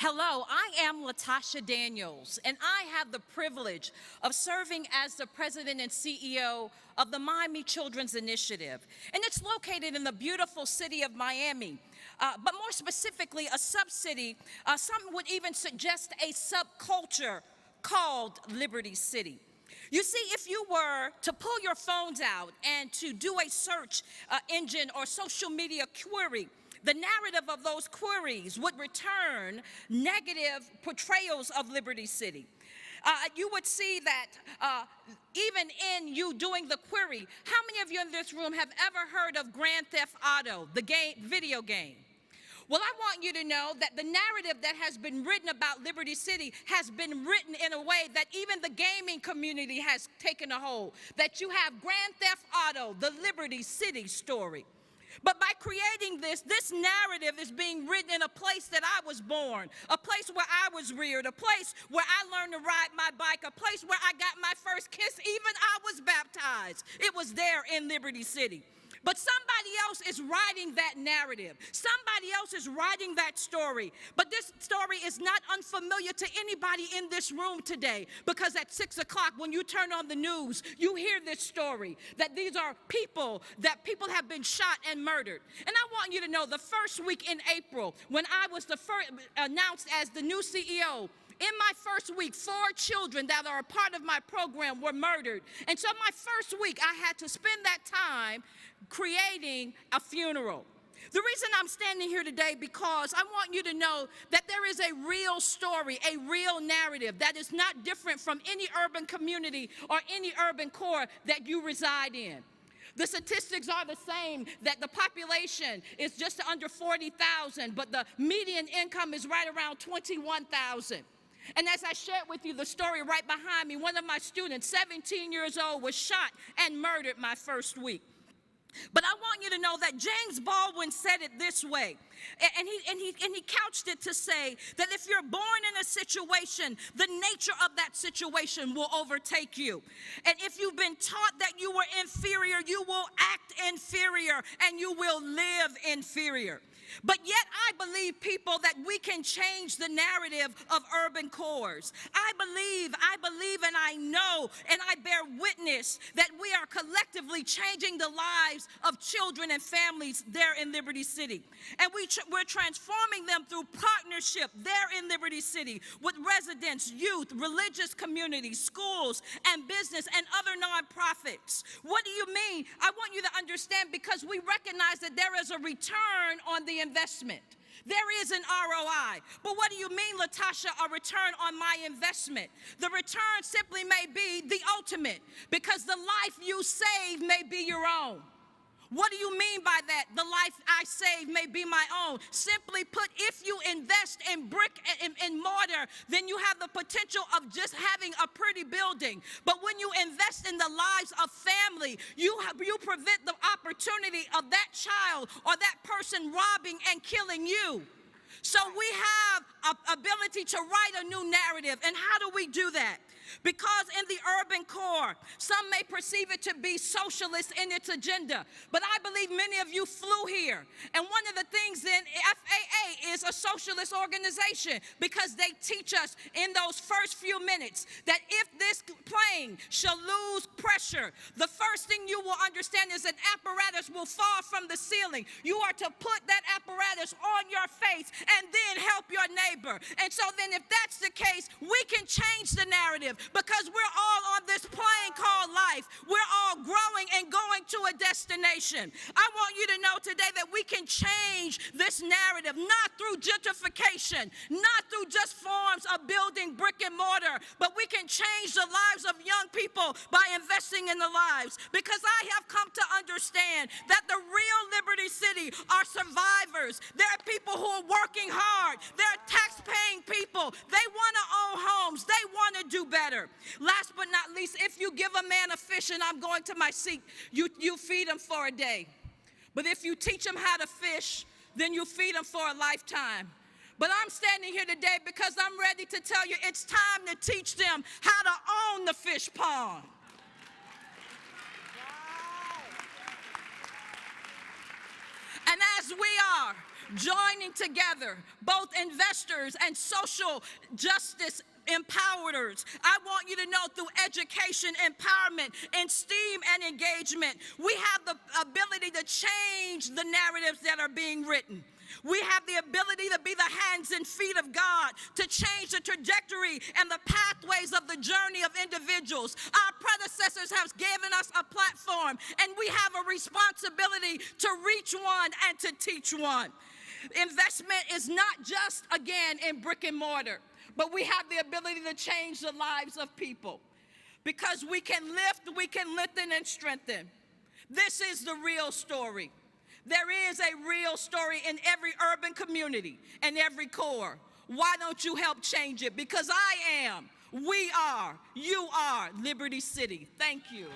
Hello, I am LaTousha Daniels, and I have the privilege of serving as the president and CEO of the Miami Children's Initiative. And it's located in the beautiful city of Miami, but more specifically, a sub-city, some would even suggest a subculture called Liberty City. You see, if you were to pull your phones out and to do a search engine or social media query, the narrative of those queries would return negative portrayals of Liberty City. You would see that even in you doing the query, how many of you in this room have ever heard of Grand Theft Auto, the video game? Well, I want you to know that the narrative that has been written about Liberty City has been written in a way that even the gaming community has taken a hold, that you have Grand Theft Auto, the Liberty City story. But by creating this narrative is being written in a place that I was born, a place where I was reared, a place where I learned to ride my bike, a place where I got my first kiss, even I was baptized. It was there in Liberty City. But somebody else is writing that narrative. Somebody else is writing that story. But this story is not unfamiliar to anybody in this room today, because at 6 o'clock when you turn on the news, you hear this story, that these are people, that people have been shot and murdered. And I want you to know the first week in April, when I was announced as the new CEO, in my first week, 4 children that are a part of my program were murdered. And so my first week, I had to spend that time creating a funeral. The reason I'm standing here today because I want you to know that there is a real story, a real narrative that is not different from any urban community or any urban core that you reside in. The statistics are the same, that the population is just under 40,000, but the median income is right around 21,000. And as I shared with you the story right behind me, one of my students, 17 years old, was shot and murdered my first week. But I want you to know that James Baldwin said it this way, and he couched it to say that if you're born in a situation, the nature of that situation will overtake you. And if you've been taught that you were inferior, you will act inferior and you will live inferior. But yet I believe, people, that we can change the narrative of urban cores. I believe, and I know, and I bear witness that we are collectively changing the lives of children and families there in Liberty City. And we're transforming them through partnership there in Liberty City with residents, youth, religious communities, schools, and business, and other nonprofits. What do you mean? I want you to understand, because we recognize that there is a return on the investment. There is an ROI. But what do you mean, LaTousha, a return on my investment? The return simply may be the ultimate, because the life you save may be your own. What do you mean by that? The life I save may be my own. Simply put, if you invest in brick and mortar, then you have the potential of just having a pretty building. But when you invest in the lives of family, you prevent the opportunity of that child or that person robbing and killing you. So we have an ability to write a new narrative. And how do we do that? Because in the urban core, some may perceive it to be socialist in its agenda, but I believe many of you flew here. And one of the things in FAA is a socialist organization, because they teach us in those first few minutes that if this plane shall lose pressure, the first thing you will understand is an apparatus will fall from the ceiling. You are to put that apparatus on your face and then help your neighbor. And so then if that's the case, we can change the narrative, because we're all on this plane called life. We're all growing and going to a destination. I want you to know today that we can change this narrative, not through gentrification, not through just forms of building brick and mortar, but we can change the lives of young people by investing in the lives. Because I have come to understand that the real Liberty City are survivors. There are people who are working hard. There are tax-paying people. They want to own homes. They want to do better. Last but not least, if you give a man a fish, and I'm going to my seat, you feed him for a day. But if you teach him how to fish, then you feed him for a lifetime. But I'm standing here today because I'm ready to tell you it's time to teach them how to own the fish pond. And as we are joining together, both investors and social justice empowerers. I want you to know through education, empowerment, and STEAM and engagement, we have the ability to change the narratives that are being written. We have the ability to be the hands and feet of God, to change the trajectory and the pathways of the journey of individuals. Our predecessors have given us a platform, and we have a responsibility to reach one and to teach one. Investment is not just, again, in brick and mortar, but we have the ability to change the lives of people. Because we can lift, we can lengthen and strengthen. This is the real story. There is a real story in every urban community and every core. Why don't you help change it? Because I am, we are, you are Liberty City. Thank you.